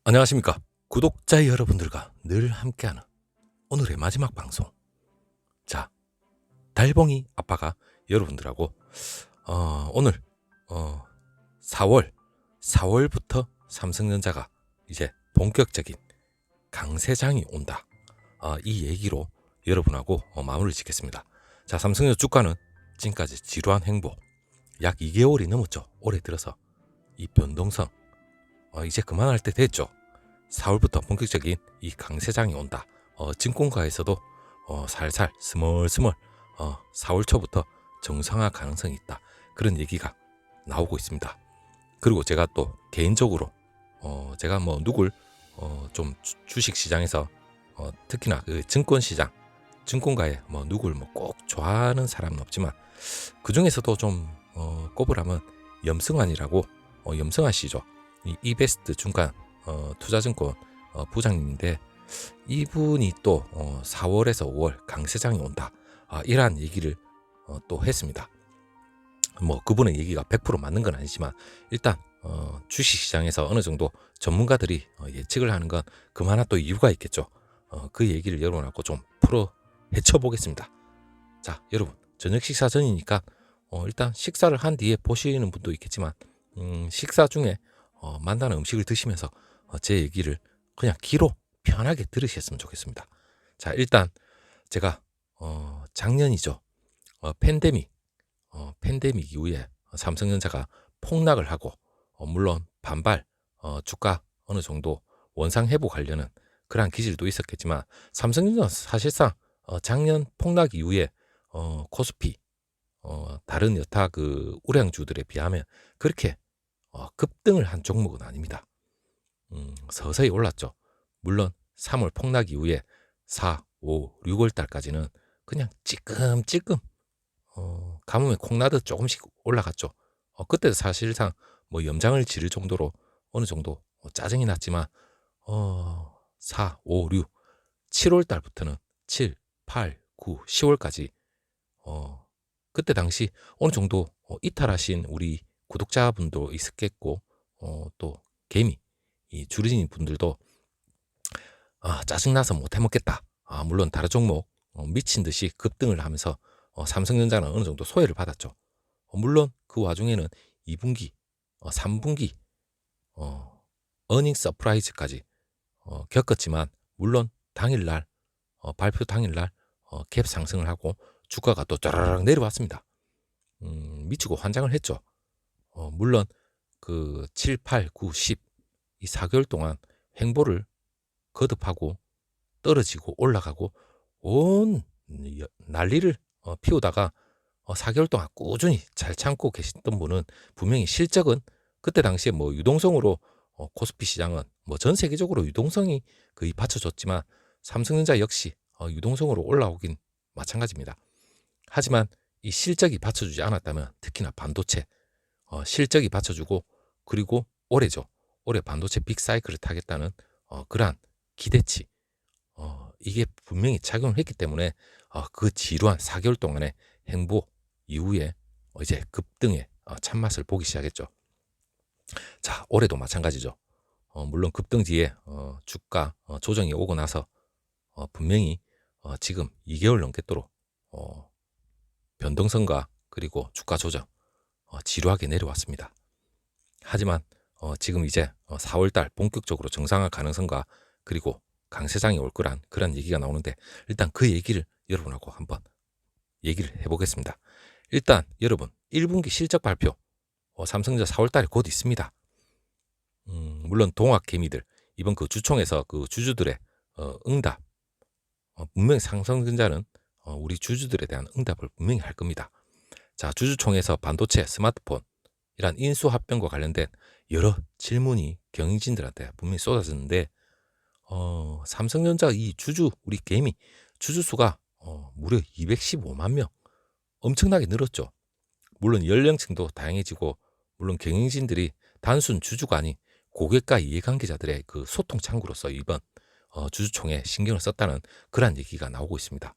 안녕하십니까. 구독자 여러분들과 늘 함께하는 오늘의 마지막 방송. 자, 달봉이 아빠가 여러분들하고 오늘 4월부터 삼성전자가 이제 본격적인 강세장이 온다. 이 얘기로 여러분하고 마무리를 짓겠습니다. 자, 삼성전자 주가는 지금까지 지루한 행보 약 2개월이 넘었죠. 올해 들어서 이 변동성 이제 그만할 때 됐죠. 4월부터 본격적인 이 강세장이 온다. 증권가에서도 살살 스멀스멀 4월 초부터 정상화 가능성이 있다. 그런 얘기가 나오고 있습니다. 그리고 제가 또 개인적으로 제가 뭐 누굴 좀 주식 시장에서 특히나 그 증권 시장 증권가에 뭐 누굴 뭐 꼭 좋아하는 사람은 없지만 그 중에서도 좀 꼽으라면 염승환이라고 염승환 씨죠. 이 이베스트 중간 투자증권 부장님인데 이분이 또 4월에서 5월 강세장이 온다. 이러한 얘기를 또 했습니다. 뭐 그분의 얘기가 100% 맞는 건 아니지만 일단 주식시장에서 어느 정도 전문가들이 예측을 하는 건 그만한 또 이유가 있겠죠. 그 얘기를 여러분하고 좀 풀어 헤쳐보겠습니다. 자, 여러분 저녁 식사 전이니까 일단 식사를 한 뒤에 보시는 분도 있겠지만 식사 중에 만나는 음식을 드시면서 제 얘기를 그냥 귀로 편하게 들으셨으면 좋겠습니다. 자, 일단 제가 작년이죠. 팬데믹 이후에 삼성전자가 폭락을 하고 물론 반발 주가 어느 정도 원상 회복하려는 그러한 기질도 있었겠지만 삼성전자 사실상 작년 폭락 이후에 코스피 다른 여타 그 우량주들에 비하면 그렇게 급등을 한 종목은 아닙니다. 서서히 올랐죠. 물론 3월 폭락 이후에 4, 5, 6월 달까지는 그냥 찔끔찔끔 가뭄에 콩나듯 조금씩 올라갔죠. 그때도 사실상 뭐 염장을 지를 정도로 어느 정도 짜증이 났지만 4, 5, 6, 7월 달부터는 7, 8, 9, 10월까지 그때 당시 어느 정도 이탈하신 우리 구독자분도 있었겠고 또 개미 이 주리진 분들도 짜증나서 못 해먹겠다. 물론 다른 종목 미친 듯이 급등을 하면서 삼성전자는 어느 정도 소외를 받았죠. 물론 그 와중에는 2분기, 3분기 어닝 서프라이즈까지 겪었지만 물론 당일날 발표 당일날 갭 상승을 하고 주가가 또 쫘라락 내려왔습니다. 미치고 환장을 했죠. 물론 그 7, 8, 9, 10 이 4개월 동안 횡보를 거듭하고 떨어지고 올라가고 온 난리를 피우다가 4개월 동안 꾸준히 잘 참고 계셨던 분은 분명히 실적은 그때 당시에 뭐 유동성으로 코스피 시장은 뭐 전 세계적으로 유동성이 거의 받쳐줬지만 삼성전자 역시 유동성으로 올라오긴 마찬가지입니다. 하지만 이 실적이 받쳐주지 않았다면 특히나 반도체 실적이 받쳐주고 그리고 올해죠. 올해 반도체 빅사이클을 타겠다는 그러한 기대치 이게 분명히 작용을 했기 때문에 그 지루한 4개월 동안의 행보 이후에 이제 급등의 참맛을 보기 시작했죠. 자, 올해도 마찬가지죠. 물론 급등 뒤에 주가 조정이 오고 나서 분명히 지금 2개월 넘겠도록 변동성과 그리고 주가 조정 지루하게 내려왔습니다. 하지만 지금 이제 4월달 본격적으로 정상화 가능성과 그리고 강세장이 올 거란 그런 얘기가 나오는데 일단 그 얘기를 여러분하고 한번 얘기를 해보겠습니다. 일단 여러분 1분기 실적 발표 삼성전자 4월달에 곧 있습니다. 물론 동학 개미들 이번 그 주총에서 그 주주들의 응답 분명히 삼성전자는 우리 주주들에 대한 응답을 분명히 할 겁니다. 자, 주주총에서 반도체, 스마트폰 이란 인수합병과 관련된 여러 질문이 경영진들한테 분명히 쏟아졌는데 삼성전자 이 주주 우리 개미 주주 수가 무려 215만 명 엄청나게 늘었죠. 물론 연령층도 다양해지고 물론 경영진들이 단순 주주가 아닌 고객과 이해관계자들의 그 소통 창구로서 이번 주주총회에 신경을 썼다는 그런 얘기가 나오고 있습니다.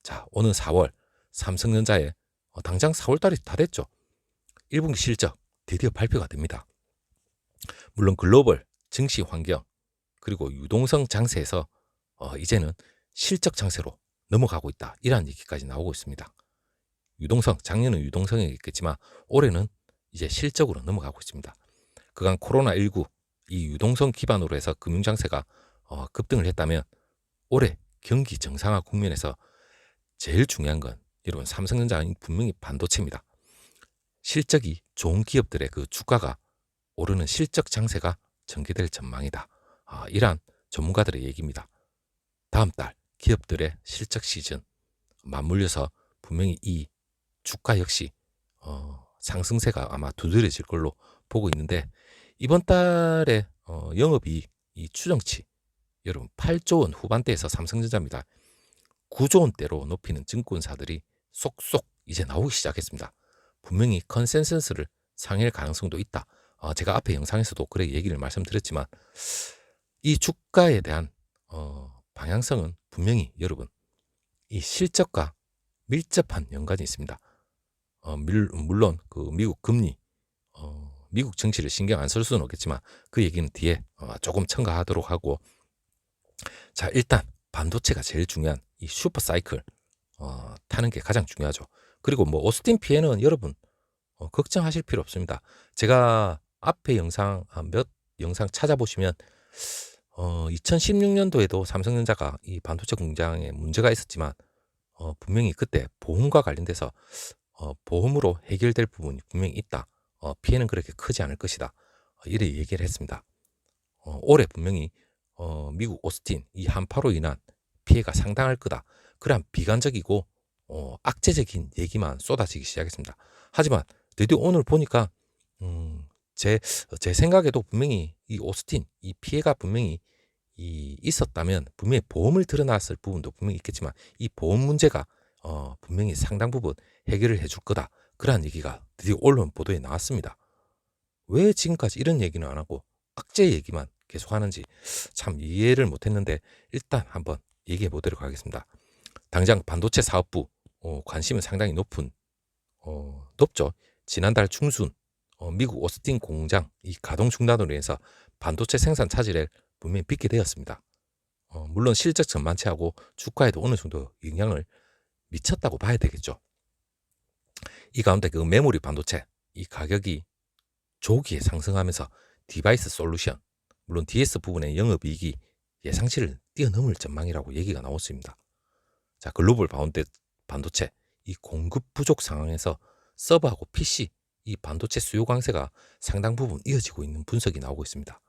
자, 오늘 4월 삼성전자에 당장 4월달이 다 됐죠. 1분기 실적 드디어 발표가 됩니다. 물론 글로벌 증시 환경 그리고 유동성 장세에서 이제는 실적 장세로 넘어가고 있다. 이러한 얘기까지 나오고 있습니다. 유동성, 작년은 유동성이겠지만 올해는 이제 실적으로 넘어가고 있습니다. 그간 코로나19 이 유동성 기반으로 해서 금융장세가 급등을 했다면 올해 경기 정상화 국면에서 제일 중요한 건 여러분 삼성전자는 분명히 반도체입니다. 실적이 좋은 기업들의 그 주가가 오르는 실적 장세가 전개될 전망이다. 이러한 전문가들의 얘기입니다. 다음 달 기업들의 실적 시즌 맞물려서 분명히 이 주가 역시 상승세가 아마 두드려질 걸로 보고 있는데 이번 달에 영업이익 이 추정치 여러분 8조 원 후반대에서 삼성전자입니다. 9조 원대로 높이는 증권사들이 쏙쏙 이제 나오기 시작했습니다. 분명히 컨센서스를 상회할 가능성도 있다. 제가 앞에 영상에서도 그래 얘기를 말씀드렸지만 이 주가에 대한 방향성은 분명히 여러분 이 실적과 밀접한 연관이 있습니다. 물론 그 미국 금리 미국 정치를 신경 안 쓸 수는 없겠지만 그 얘기는 뒤에 조금 첨가하도록 하고 자 일단 반도체가 제일 중요한 이 슈퍼 사이클 타는 게 가장 중요하죠. 그리고 뭐 오스틴 피해는 여러분 걱정하실 필요 없습니다. 제가 앞에 영상 몇 영상 찾아보시면 2016년도에도 삼성전자가 이 반도체 공장에 문제가 있었지만 분명히 그때 보험과 관련돼서 보험으로 해결될 부분이 분명히 있다. 피해는 그렇게 크지 않을 것이다. 이렇게 얘기를 했습니다. 올해 분명히 미국 오스틴 이 한파로 인한 피해가 상당할 거다. 그러한 비관적이고 악재적인 얘기만 쏟아지기 시작했습니다. 하지만 드디어 오늘 보니까 제 생각에도 분명히 이 오스틴 이 피해가 분명히 있었다면 분명히 보험을 드러났을 부분도 분명히 있겠지만 이 보험 문제가 분명히 상당 부분 해결을 해줄 거다. 그러한 얘기가 드디어 언론 보도에 나왔습니다. 왜 지금까지 이런 얘기는 안 하고 악재 얘기만 계속 하는지 참 이해를 못했는데 일단 한번 얘기해 보도록 하겠습니다. 당장 반도체 사업부 관심은 상당히 높죠. 지난달 중순 미국 오스틴 공장 이 가동 중단으로 인해서 반도체 생산 차질에 분명히 빚게 되었습니다. 물론 실적 전반치하고 주가에도 어느 정도 영향을 미쳤다고 봐야 되겠죠. 이 가운데 그 메모리 반도체 이 가격이 조기에 상승하면서 디바이스 솔루션 물론 DS 부분의 영업이익이 예상치를 뛰어넘을 전망이라고 얘기가 나왔습니다. 자 글로벌 반도체 이 공급 부족 상황에서 서버하고 PC 이 반도체 수요 강세가 상당 부분 이어지고 있는 분석이 나오고 있습니다.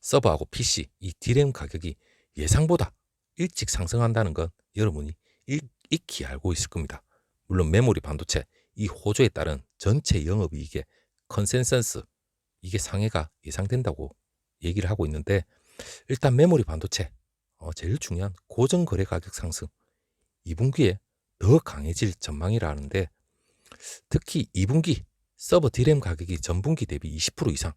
서버하고 PC 이 D램 가격이 예상보다 일찍 상승한다는 건 여러분이 익히 알고 있을 겁니다. 물론 메모리 반도체 이 호조에 따른 전체 영업이익의 컨센서스 이게 상해가 예상된다고 얘기를 하고 있는데 일단 메모리 반도체 제일 중요한 고정거래 가격 상승 2분기에 더 강해질 전망이라는데 특히 2분기 서버 D램 가격이 전분기 대비 20% 이상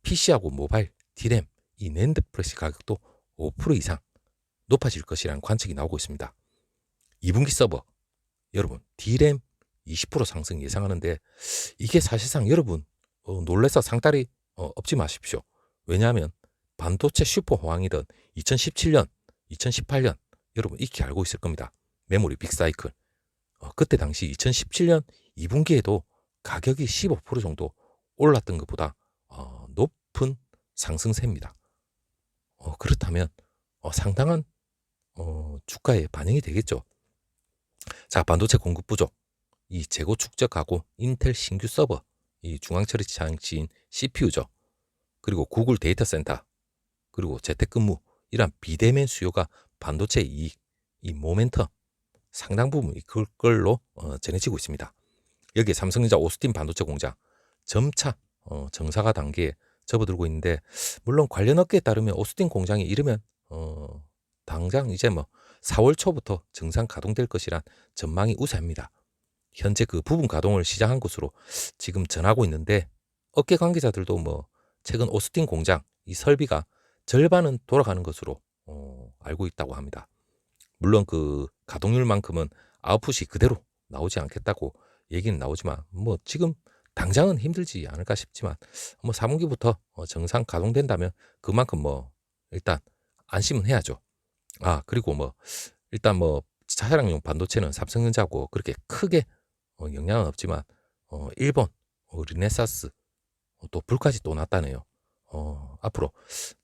PC하고 모바일 D램 이 낸드 플래시 가격도 5% 이상 높아질 것이라는 관측이 나오고 있습니다. 2분기 서버 여러분 D램 20% 상승 예상하는데 이게 사실상 여러분 놀래서 상다리 엎지 마십시오. 왜냐하면 반도체 슈퍼 호황이던 2017년, 2018년 여러분 익히 알고 있을 겁니다. 메모리 빅사이클 그때 당시 2017년 2분기에도 가격이 15% 정도 올랐던 것보다 높은 상승세입니다. 그렇다면 상당한 주가에 반영이 되겠죠. 자 반도체 공급 부족 이 재고 축적하고 인텔 신규 서버 이 중앙처리 장치인 CPU죠. 그리고 구글 데이터 센터 그리고 재택근무 이러한 비대면 수요가 반도체 이익 이 모멘텀 상당 부분 이끌 걸로 전해지고 있습니다. 여기에 삼성전자 오스틴 반도체 공장 점차 정사가 단계에 접어들고 있는데 물론 관련 업계에 따르면 오스틴 공장이 이르면 당장 이제 4월 초부터 정상 가동될 것이란 전망이 우세합니다. 현재 그 부분 가동을 시작한 것으로 지금 전하고 있는데 업계 관계자들도 최근 오스틴 공장 이 설비가 절반은 돌아가는 것으로 알고 있다고 합니다. 물론 그 가동률만큼은 아웃풋이 그대로 나오지 않겠다고 얘기는 나오지만 지금 당장은 힘들지 않을까 싶지만 4분기부터 정상 가동된다면 그만큼 일단 안심은 해야죠. 그리고 뭐 일단 뭐 차량용 반도체는 삼성전자고 그렇게 크게 영향은 없지만 일본 르네사스 또 불까지 또 났다네요. 앞으로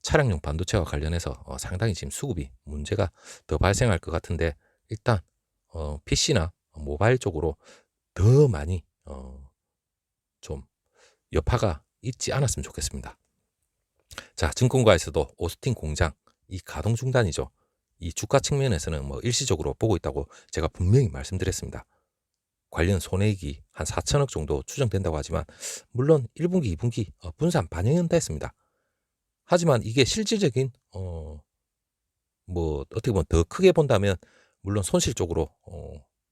차량용 반도체와 관련해서 상당히 지금 수급이 문제가 더 발생할 것 같은데 일단 PC나 모바일 쪽으로 더 많이 좀 여파가 있지 않았으면 좋겠습니다. 자, 증권가에서도 오스틴 공장 이 가동 중단이죠. 이 주가 측면에서는 뭐 일시적으로 보고 있다고 제가 분명히 말씀드렸습니다. 관련 손해액이 한 4천억 정도 추정된다고 하지만 물론 1분기, 2분기 분산 반영은 됐습니다. 하지만 이게 실질적인 뭐 어떻게 보면 더 크게 본다면 물론 손실 쪽으로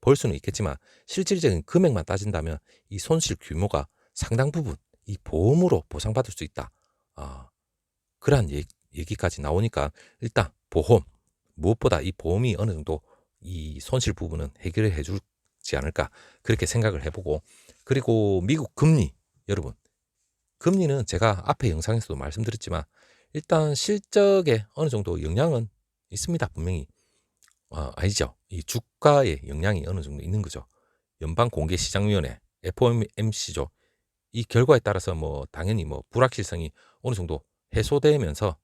볼 수는 있겠지만 실질적인 금액만 따진다면 이 손실 규모가 상당 부분 이 보험으로 보상받을 수 있다. 그러한 얘기까지 나오니까 일단 보험, 무엇보다 이 보험이 어느 정도 이 손실 부분은 해결을 해주지 않을까 그렇게 생각을 해보고, 그리고 미국 금리, 여러분 금리는 제가 앞에 영상에서도 말씀드렸지만 일단 실적에 어느 정도 영향은 있습니다. 분명히 아니죠. 이 주가에 영향이 어느 정도 있는 거죠. 연방공개시장위원회 FOMC죠. 이 결과에 따라서 뭐 당연히 뭐 불확실성이 어느 정도 해소되면서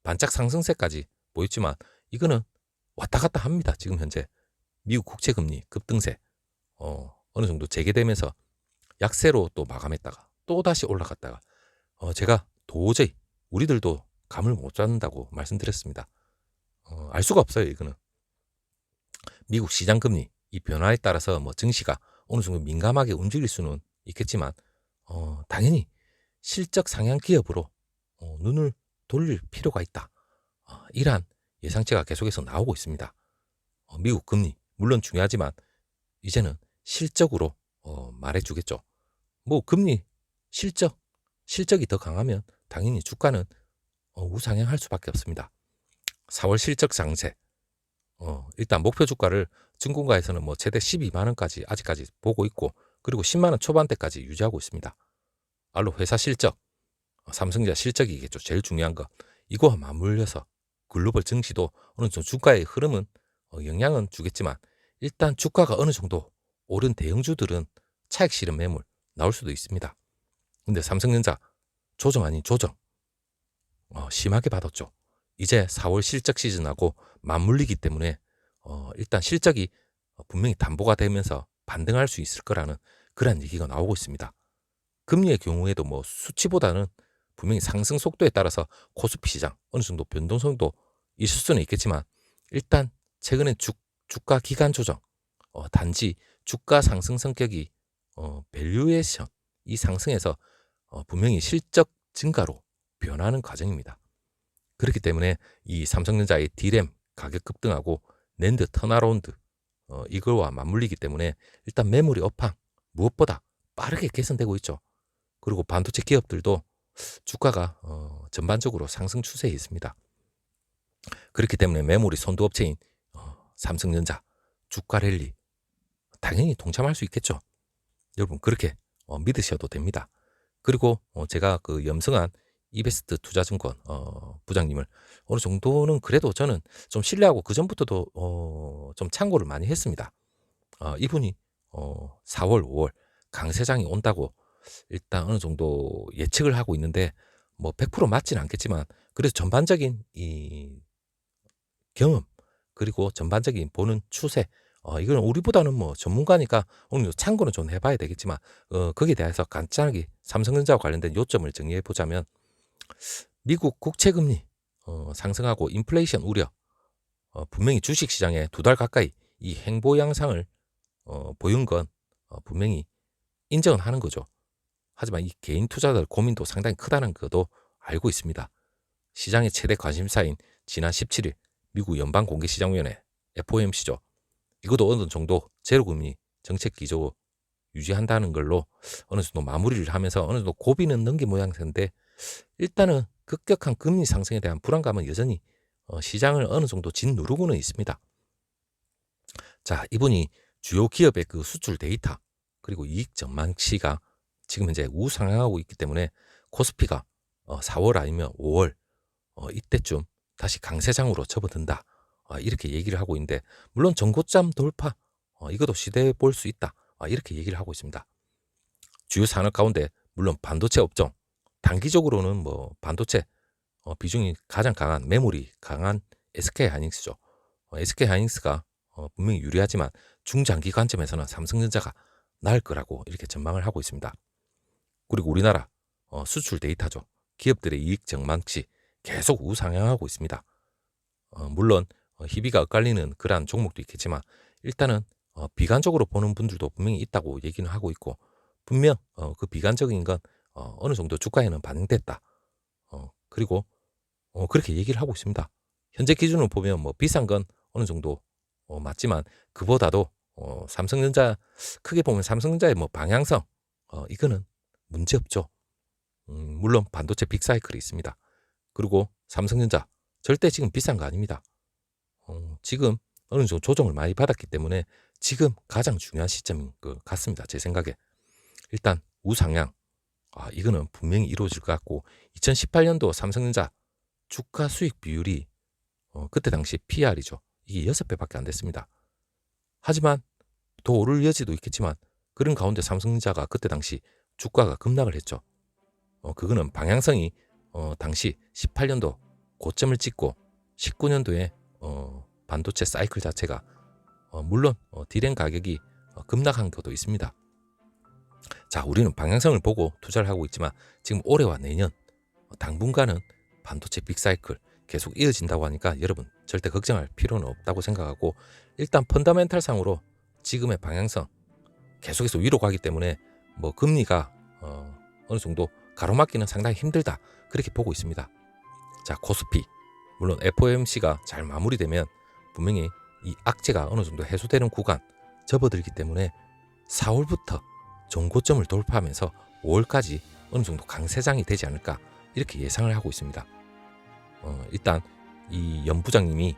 반짝 상승세까지 보였지만 이거는 왔다 갔다 합니다. 지금 현재 미국 국채금리 급등세 어느 정도 재개되면서 약세로 또 마감했다가 또 다시 올라갔다가 제가 도저히 우리들도 감을 못 잡는다고 말씀드렸습니다. 알 수가 없어요. 이거는 미국 시장금리 이 변화에 따라서 뭐 증시가 어느 정도 민감하게 움직일 수는 있겠지만 당연히 실적 상향 기업으로 눈을 돌릴 필요가 있다. 이러한 예상치가 계속해서 나오고 있습니다. 미국 금리 물론 중요하지만 이제는 실적으로 말해주겠죠. 뭐 금리 실적이 더 강하면 당연히 주가는 우상향할 수밖에 없습니다. 4월 실적 장세 일단 목표 주가를 증권가에서는 뭐 최대 12만 원까지 아직까지 보고 있고 그리고 10만 원 초반대까지 유지하고 있습니다. 알로 회사 실적 삼성전자 실적이겠죠. 제일 중요한 거. 이거와 맞물려서 글로벌 증시도 어느 정도 주가의 흐름은 영향은 주겠지만 일단 주가가 어느 정도 오른 대형주들은 차익 실현 매물 나올 수도 있습니다. 근데 삼성전자 조정 아닌 조정 심하게 받았죠. 이제 4월 실적 시즌하고 맞물리기 때문에 일단 실적이 분명히 담보가 되면서 반등할 수 있을 거라는 그런 얘기가 나오고 있습니다. 금리의 경우에도 뭐 수치보다는 분명히 상승 속도에 따라서 코스피 시장 어느 정도 변동성도 있을 수는 있겠지만 일단 최근에 주가 기간 조정 단지 주가 상승 성격이 밸류에이션 이 상승에서 분명히 실적 증가로 변하는 과정입니다. 그렇기 때문에 이 삼성전자의 D램 가격 급등하고 낸드 턴어라운드 이거와 맞물리기 때문에 일단 메모리 업황 무엇보다 빠르게 개선되고 있죠. 그리고 반도체 기업들도 주가가 전반적으로 상승 추세에 있습니다. 그렇기 때문에 메모리 선두업체인 삼성전자 주가 랠리 당연히 동참할 수 있겠죠. 여러분 그렇게 믿으셔도 됩니다. 그리고 제가 그 염승한 이베스트 투자증권 부장님을 어느 정도는 그래도 저는 좀 신뢰하고 그 전부터도 좀 참고를 많이 했습니다. 이분이 4월, 5월 강세장이 온다고 일단 어느 정도 예측을 하고 있는데 뭐 100% 맞지는 않겠지만 그래서 전반적인 이 경험 그리고 전반적인 보는 추세 이건 우리보다는 뭐 전문가니까 어느 정도 참고는 좀 해봐야 되겠지만 거기에 대해서 간단하게 삼성전자와 관련된 요점을 정리해 보자면 미국 국채금리 상승하고 인플레이션 우려 분명히 주식시장에 2달 가까이 이 행보 양상을 보인 건 분명히 인정은 하는 거죠. 하지만 이 개인 투자자들 고민도 상당히 크다는 것도 알고 있습니다. 시장의 최대 관심사인 지난 17일 미국 연방공개시장위원회 FOMC죠. 이것도 어느 정도 제로금리 정책 기조 유지한다는 걸로 어느 정도 마무리를 하면서 어느 정도 고비는 넘긴 모양새인데 일단은 급격한 금리 상승에 대한 불안감은 여전히 시장을 어느 정도 짓누르고는 있습니다. 자, 이분이 주요 기업의 그 수출 데이터 그리고 이익 전망치가 지금 현재 우상향하고 있기 때문에 코스피가 4월 아니면 5월 이때쯤 다시 강세장으로 접어든다. 이렇게 얘기를 하고 있는데 물론 전고점 돌파 이것도 시대해 볼 수 있다. 이렇게 얘기를 하고 있습니다. 주요 산업 가운데 물론 반도체 업종 단기적으로는 뭐 반도체 비중이 가장 강한 메모리 강한 SK하이닉스죠. SK하이닉스가 분명히 유리하지만 중장기 관점에서는 삼성전자가 나을 거라고 이렇게 전망을 하고 있습니다. 그리고 우리나라 수출 데이터죠. 기업들의 이익 전망치 계속 우상향하고 있습니다. 물론 희비가 엇갈리는 그러한 종목도 있겠지만 일단은 비관적으로 보는 분들도 분명히 있다고 얘기는 하고 있고 분명 그 비관적인 건 어느 정도 주가에는 반영됐다. 그리고 그렇게 얘기를 하고 있습니다. 현재 기준으로 보면 뭐 비싼 건 어느 정도 맞지만 그보다도 삼성전자 크게 보면 삼성전자의 뭐 방향성 이거는 문제 없죠. 물론 반도체 빅사이클이 있습니다. 그리고 삼성전자 절대 지금 비싼 거 아닙니다. 지금 어느 정도 조정을 많이 받았기 때문에 지금 가장 중요한 시점인 것 같습니다. 제 생각에. 일단 우상향 이거는 분명히 이루어질 것 같고 2018년도 삼성전자 주가 수익 비율이 그때 당시 PR이죠. 이게 6배밖에 안 됐습니다. 하지만 더 오를 여지도 있겠지만 그런 가운데 삼성전자가 그때 당시 주가가 급락을 했죠. 그거는 방향성이 당시 18년도 고점을 찍고 19년도에 반도체 사이클 자체가 물론 디램 가격이 급락한 것도 있습니다. 자, 우리는 방향성을 보고 투자를 하고 있지만 지금 올해와 내년 당분간은 반도체 빅사이클 계속 이어진다고 하니까 여러분 절대 걱정할 필요는 없다고 생각하고 일단 펀더멘탈 상으로 지금의 방향성 계속해서 위로 가기 때문에 뭐 금리가 어느 정도 가로막기는 상당히 힘들다 그렇게 보고 있습니다. 자, 코스피 물론 FOMC가 잘 마무리되면 분명히 이 악재가 어느 정도 해소되는 구간 접어들기 때문에 4월부터 종고점을 돌파하면서 5월까지 어느 정도 강세장이 되지 않을까 이렇게 예상을 하고 있습니다. 일단 이 연 부장님이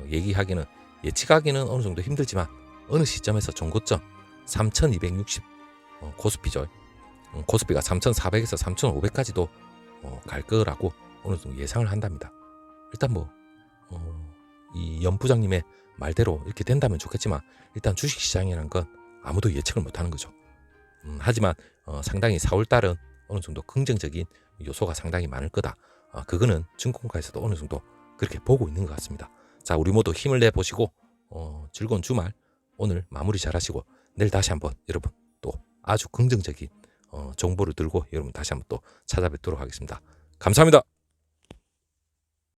얘기하기는 예측하기는 어느 정도 힘들지만 어느 시점에서 종고점 3260 코스피죠. 코스피가 3400에서 3500까지도 갈 거라고 어느 정도 예상을 한답니다. 일단 뭐 이 연 부장님의 말대로 이렇게 된다면 좋겠지만 일단 주식시장이라는 건 아무도 예측을 못하는 거죠. 하지만 상당히 4월달은 어느 정도 긍정적인 요소가 상당히 많을 거다. 그거는 증권가에서도 어느 정도 그렇게 보고 있는 것 같습니다. 자, 우리 모두 힘을 내보시고 즐거운 주말 오늘 마무리 잘하시고 내일 다시 한번 여러분 또 아주 긍정적인 정보를 들고 여러분 다시 한번 또 찾아뵙도록 하겠습니다. 감사합니다.